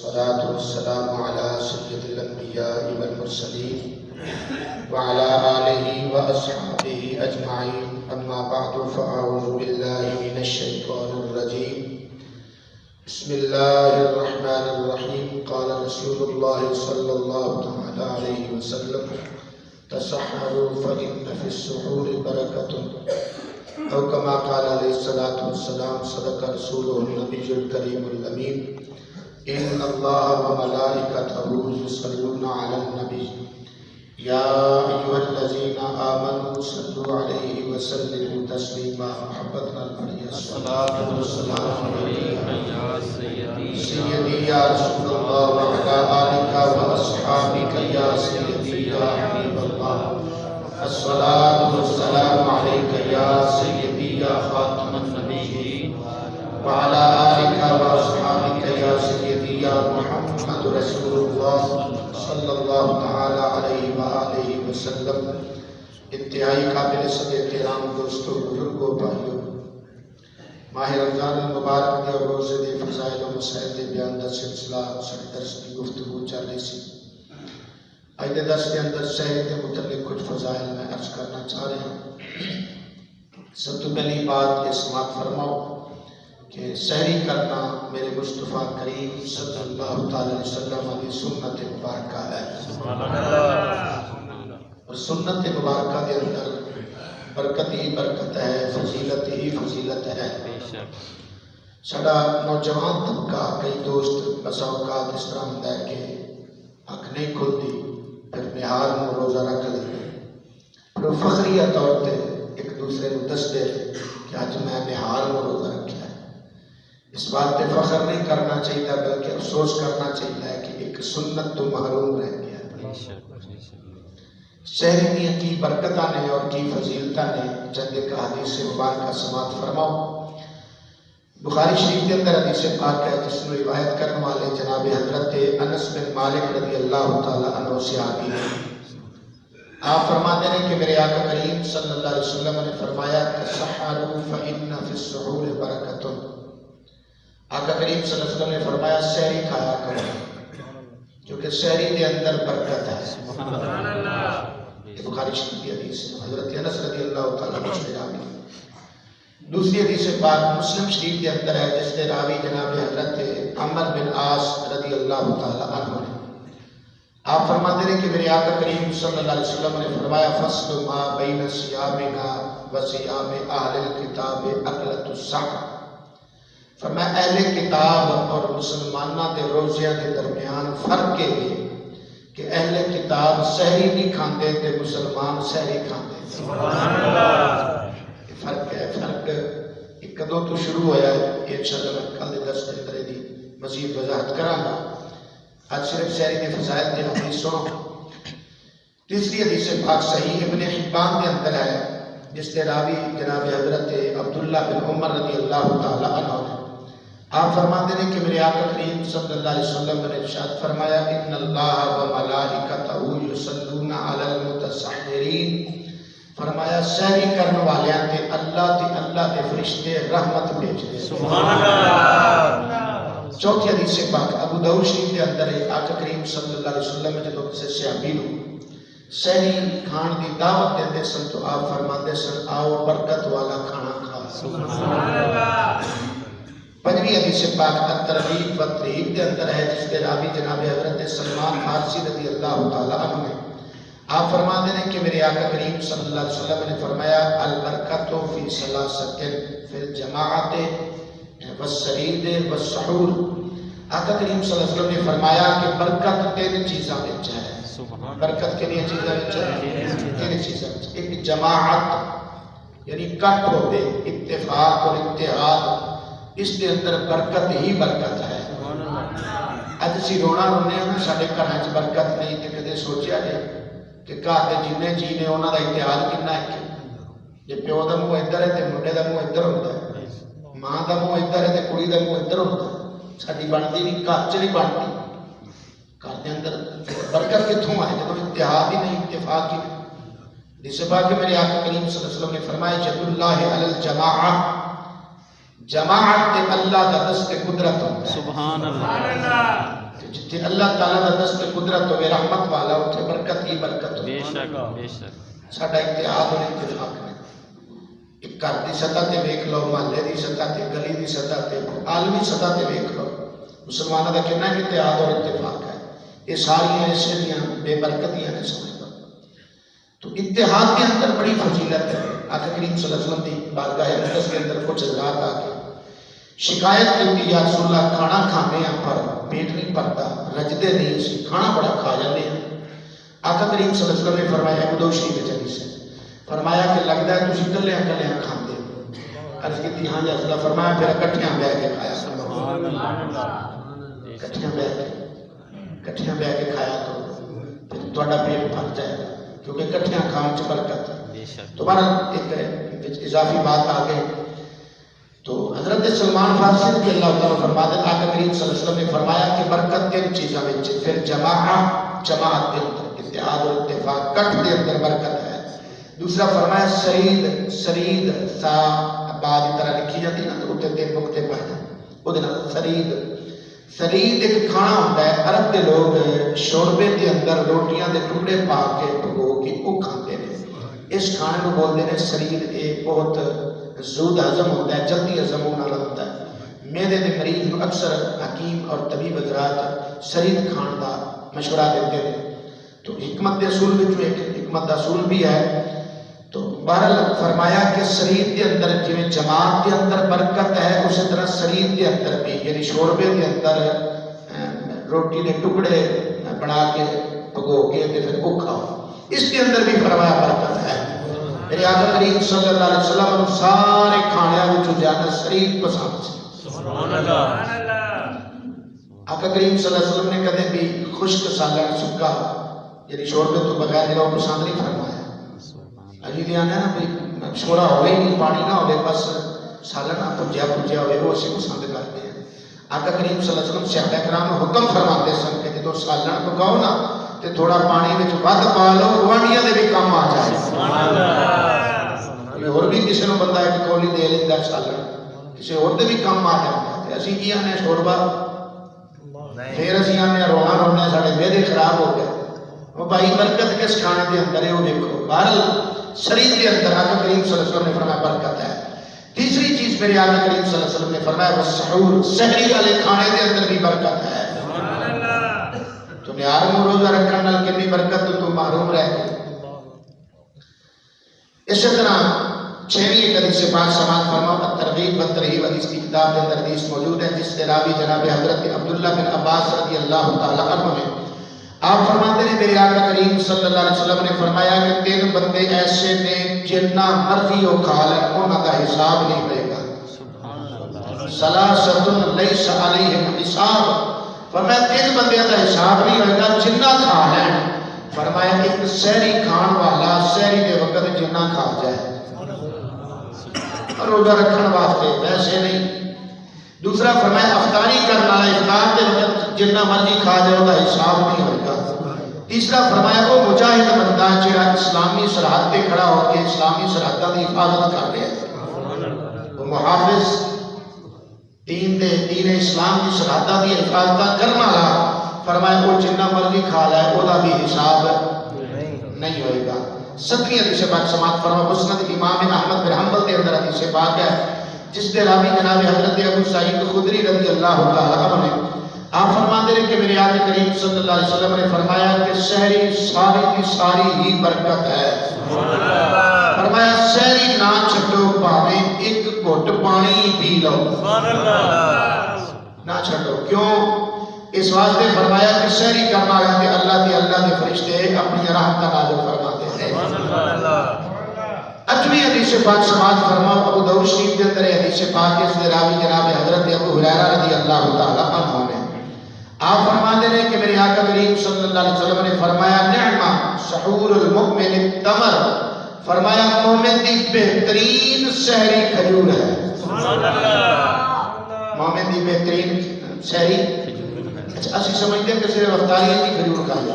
والصلاة والسلام على سيد الأنبياء والمرسلين وعلى آله وأصحابه أجمعين. أما بعد فأعوذ بالله من الشيطان الرجيم. بسم الله الرحمن الرحيم. قال رسول الله صلى الله تعالى عليه وسلم: تسحروا فإن في السحور بركة، أو كما قال عليه الصلاة والسلام: صدق رسوله النبي الكريم الأمين. إن الله وملائكته يصلون على النبي يا أيها الذين آمنوا صلوا عليه وسلموا تسليما. محبتنا البرية الصلاة والسلام عليك يا سيدي يا رسول الله وعلى آلك وأصحابك يا سيدي يا حبيب الله. الصلاة والسلام عليك يا سيدي يا خاتم النبيين وعلى آلك وأصحابك يا سيدي يا محمد رسول الله صلی اللہ تعالی علیہ وآلہ وسلم. انتہائی قابل صد احترام دوستو، بزرگوں، بھائیوں، ماہ رمضان المبارک دے اور روزے دے فضائل و مسائل دے بیان دا سلسلہ ساڈے درس دی گفتگو چل رہی سی. اج دے درس کے اندر سحری کے متعلق کچھ فضائل میں عرض کرنا چاہ رہا ہوں. سب تو پہلی بات یہ سماعت فرماؤ کہ سحری کرنا میرے مصطفیٰ کریم صلی اللہ تعالی علیہ وسلم کی سنت مبارکہ ہے. اور سنت مبارکہ کے اندر برکت ہی برکت ہے، فضیلت ہی فضیلت ہے. ساڈا نوجوان طبقہ، کئی دوست بسا اوقات اس طرح ہوتا ہے کہ اکھ نہیں کھلتی، پھر نہار میں روزہ رکھ لیتے، پھر فخریہ طور پہ ایک دوسرے کو دس دے کہ آج میں نہار میں روزہ رکھا. اس بات پہ فخر نہیں کرنا چاہیے بلکہ افسوس کرنا چاہیے کہ ایک سنت تو محروم رہ گیا. سحری دیا کی برکتہ نے اور کی فضیلتہ نے چند ایک حدیث مبارکہ سماعت فرماؤ. بخاری شریف کے اندر حدیث پاک ہے جس میں روایت کرنے والے جناب حضرت انس بن مالک رضی اللہ تعالی عنہ صحابی ہیں. آپ فرماتے ہیں کہ میرے آقا کریم صلی اللہ علیہ وسلم نے فرمایا: تسحروا فإن فی السحور برکۃ. آقا کریم صلی اللہ علیہ وسلم نے فرمایا سحری کھایا کرو کیونکہ سحری کے اندر برکت ہے. سبحان اللہ. یہ بخاری شریف کی حدیث ہے، حضرت انس رضی اللہ تعالیٰ عنہ سے راوی. دوسری حدیث پاک مسلم شریف کے اندر ہے جس کے راوی جناب حضرت عمر بن عاص رضی اللہ تعالیٰ عنہ نے. آپ فرماتے ہیں کہ میرے آقا کریم صلی اللہ علیہ وسلم نے فرمایا: فصل ما بین صیامنا و صیام اہل الکتاب اکلۃ السحر. فرمایا اہل کتاب اور مسلمانہ دے روزیاں دے درمیان فرق ہے کہ اہل کتاب سحری نہیں کھاندے تے مسلمان سحری کھاندے. سبحان اللہ. یہ فرق ہے. فرق یہ کدوں تو شروع ہویا ہے، یہ انشاءاللہ میں کل دے درس کے اندر دی مزید وضاحت کراں گا. آج صرف سحری کے فضائل دے حدیث سنو. تیسری حدیث پاک صحیح ابن حبان کے اندر ہے جس کے راوی جناب حضرت عبداللہ بن عمر رضی اللہ تعالی عنہ نے. آپ فرماتے ہیں کہ میرے آقا کریم صلی اللہ علیہ وسلم نے ارشاد فرمایا: ان اللہ و ملائکتہ یصلون علی المتسحرین. فرمایا سحری کرنے والیاں تے اللہ کے فرشتے رحمت بھیجتے. سبحان اللہ. چوتھی حدیث پاک ابو داؤد شریف کے اندر ہے. آقا کریم صلی اللہ علیہ وسلم نے جب کسی صحابی نو سحری کھان دی دعوت دیتے سن تو آپ فرماتے سن: آؤ برکت والا کھانا کھا. سبحان اللہ. پنجویں حدیث پاک الترغیب و ترہیب کے اندر ہے جس کے راوی جناب حضرت سلمان فارسی رضی اللہ تعالیٰ عنہ نے. آپ فرماتے ہیں کہ میرے آقا کریم صلی اللہ علیہ وسلم نے فرمایا: البرکۃ فی ثلاثۃ فی الجماعۃ والسرید والسحور. آقا کریم صلی اللہ علیہ وسلم نے فرمایا کہ برکت تین چیزاں وچ ہے. برکت کتنی چیزاں وچ ہے؟ تین چیزاں. ایک جماعت یعنی کٹ ہوے، اتفاق اور اتحاد، اس کے اندر برکت ہی برکت ہے. اج اسی رونا رونے ہیں سارے گھراں چ برکت نہیں تے کدے سوچیا جے کہ گھر دے جنے جی نے انہاں دا اتحاد کتنا ہے. جے پیو دا منہ ادھر ہے تے منڈے دا منہ ادھر ہوندا ہے، ماں دا منہ ادھر ہے تے کڑی دا منہ ادھر ہوندا ہے. ساڈی بنتی نہیں، گھر چ نہیں بنتی. گھر دے اندر برکت کتھوں آئے جب اتحاد ہی نہیں، اتفاق ہی نہیں. جس بات کہ میرے آقا کریم صلی اللہ علیہ وسلم نے فرمایا: ید اللہ علی الجماعہ. جماعت تے اللہ دا دست قدرت ہوتا ہے. سبحان اللہ. جتنے اللہ تعالیٰ کا دست قدرت ہوئے رحمت والا اتنے برکت ہی برکت بے ہوئے. شک بے شک. ساڈا اتحاد اور اتفاق نے ایک گھر کی سطح تے ویکھ لو، محلے کی سطح تے، گلی کی سطح تے، عالمی سطح تے ویکھ لو، مسلمانوں کا کتنا اتحاد اور اتفاق ہے. یہ ساری ایسے دیاں بے برکتیاں نے سمجھتا. تو اتحاد کے اندر بڑی فضیلت ہے. آقا کریم صلی اللہ علیہ وسلم کی بارگاہ اقدس کے اندر کچھ حضرات آ کے شکایت کی یا رسول اللہ کھانا کھانے ہیں پر پیٹ نہیں بھرتا، رجدے نہیں، اسی کھانا بڑا کھا جاتے ہیں. آقا کریم صلی اللہ علیہ وسلم نے فرمایا ابو شریف چلی سے فرمایا کہ لگتا ہے تسی کلیاں کلیاں کھاندے ہو. عرض کی ہاں جی رسول اللہ. فرمایا پھر اکٹھیاں بیٹھ کے کھایا کٹھیاں بیٹھ کے کھایا تو پھر تہاڈا پیٹ بھر جائے گا کیونکہ کٹھیاں کھان چ برکت ہے. دوبارہ ایک اضافی بات آ گئی تو حضرت سلمان فارسی رضی اللہ تعالیٰ فرماتے ہیں آقا کریم صلی اللہ علیہ وسلم نے فرمایا کہ برکت تین چیزوں میں پھر جماعت کے اندر اتحاد اور اتفاق کٹ کے اندر برکت ہے. دوسرا فرمایا سرید سا بعد کی طرح لکھی جاتی نا تو اتنے تین نقطے پائے جاتے وہ سرید ایک کھانا ہوتا ہے. عرب کے لوگ شوربے کے اندر روٹیاں دے ٹکڑے پا کے بھگو کے وہ کھاتے ہیں. اس کھانے کو بولتے ہیں سرید. ایک بہت زود ہضم ہوتا ہے، جلدی ہضم ہونے والا ہوتا ہے. میدے کے مریض کو اکثر حکیم اور طبیب حضرات سرید کھان کا مشورہ دیتے ہیں. تو حکمت اصول میں جو ایک حکمت اصول بھی ہے. تو بہرحال فرمایا کہ سرید کے اندر جویں جماعت کے اندر برکت ہے اسی طرح سرید کے اندر بھی یعنی شوربے کے اندر روٹی کے ٹکڑے بنا کے پکو کے پھر وہ کھاؤ اس کے اندر بھی فرمایا برکت ہے. میرے آقا کریم صلی اللہ علیہ وسلم سارے کھانے میں زیادہ سرید پسند سے. سبحان اللہ. آقا کریم صلی اللہ علیہ وسلم نے کدے بھی خشک سالن سکا یعنی شوربے تو بغیر جو پسند نہیں فرمایا. اجی دے آنے نا بھی چھوڑا ہوئے نہیں پانی نہ ہوئے بس سالن پجیا ہوئے وہ اسی پسند کرتے ہیں. آقا کریم صلی اللہ علیہ وسلم صحابہ کرام حکم فرماتے سن کہ جدو سالن پکاؤ نا تے تھوڑا پانی میں ود پا لو گوانڈیاں دے بھی کم آ جائے. سبحان اللہ. اور بھی کسی نے بندہ ایک کولی دے لیتا ہے سالن کسی اور دے بھی کم آ جائے. اسی کی آنے شوربا پھر اسی آنے رونا ساڑھے میدے خراب ہو گئے. وہ بھائی برکت کس کھانے کے اندر ہے وہ دیکھو. بہرحال شریر کے اندر آقا کریم صلی اللہ علیہ وسلم نے فرمایا برکت ہے. تیسری چیز میرے آقا کریم صلی اللہ علیہ وسلم نے فرمایا وہ سحور سحری والے کھانے کے اندر بھی برکت ہے. تو نیاروں روزہ رکھنے نال کتنی برکت تو محروم رہ گئے. اسی طرح چھویں ایک حدیث پاک سماعت فرماؤ ترغیب و ترہیب حدیث کی کتاب کے اندر حدیث موجود ہے جس سے راوی جناب حضرت عبداللہ بن عباس رضی اللہ تعالی عنہ نے آپ فرماتے ہیں میرے آقا کریم صلی اللہ علیہ وسلم نے فرمایا کہ تین بندے ایسے نے جتنا مرضی ہو کھا لیں انہوں کا حساب نہیں ہوئے گا. ثلاثۃ لیس علیہم حساب. فرمایا تین بندیاں کا حساب نہیں ہوئے گا جنہ کھا لیں. فرمایا ایک سحری کھان والا سحری کے وقت جنہ کھا جائے روزہ رکھنے واسطے ویسے نہیں. دوسرا فرمایا افطاری کرنے والا افطار کے وقت جتنا مرضی کھا جائے وہ حساب نہیں ہوگا. تیسرا فرمایا وہ مجاہد بندہ جڑا اسلامی سرحد پہ کھڑا ہو کے اسلامی سرحدوں کی حفاظت کر رہا ہے. وہ محافظ دین اسلام کی سرحدوں کی حفاظت کرنے والا فرمایا وہ جتنا مرضی کھا جائے وہ بھی حساب نہیں ہوئے گا. 7ویں حدیث پاک سماعت فرماؤ مسند امام احمد بن حنبل کے اندر حدیث پاک ہے جس کے راوی جناب حضرت ابو سعید خدری رضی اللہ تعالی عنہ نے آپ فرماتے ہیں کہ میرے آقا کریم صلی اللہ علیہ وسلم نے فرمایا کہ سحری ساری کی ساری ہی برکت ہے. فرمایا سحری نہ چھڈو پاویں ایک گھٹ پانی پی لو نہ چھڈو. کیوں؟ اس واسطے فرمایا کہ سحری کرنا ہے کہ اللہ کے فرشتے اپنی رحمت نازل فرماتے ہیں. 8ویں حدیث پاک سماعت فرماؤ ابو داؤد شریف کے اندر حدیث پاک اس کے راوی جناب حضرت ابو ہریرہ رضی اللہ تعالی عنہ نے آپ فرماتے ہیں کہ میرے آقا کریم صلی اللہ علیہ وسلم نے فرمایا نعمہ سحور المؤمن التمر. فرمایا مومن کی بہترین سحری کھجور ہے. مومن کی بہترین سحری. اچھا اسی سمجھتے ہیں کہ صرف افطاری کی کھجور کھائی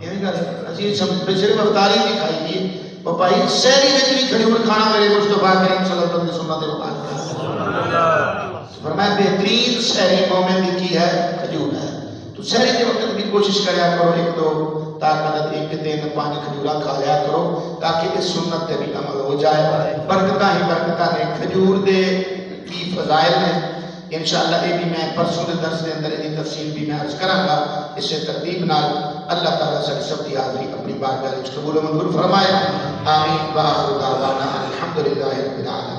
یہ نہیں کہتے اسی صرف افطاری کی کھائی وہ بھائی سحری میں بھی کھجور کھانا میرے مصطفیٰ کریم صلی اللہ علیہ وسلم کی سنت ہے. فرمایا بہترین سحری مومن کی ہے کھجور ہے. تو سہری کے وقت بھی کوشش کریا کرو ایک دو طاقت ایک دن 5 کھجورا کھا لیا کرو تاکہ اس سنت تے بھی عمل ہو جائے. برکتاں ہی برکتاں نے کھجور دے کی فضائل نے انشاءاللہ یہ بھی میں پرسوں کے درس کے اندر یہ تفصیل بھی میں عرض کراں گا. اس سے ترتیب نال اللہ تعالیٰ سے سب کی حاضری اپنی بارگاہ وچ قبول و منظور فرمائے. آمین. وآخر دعوانا الحمدللہ رب العالمین.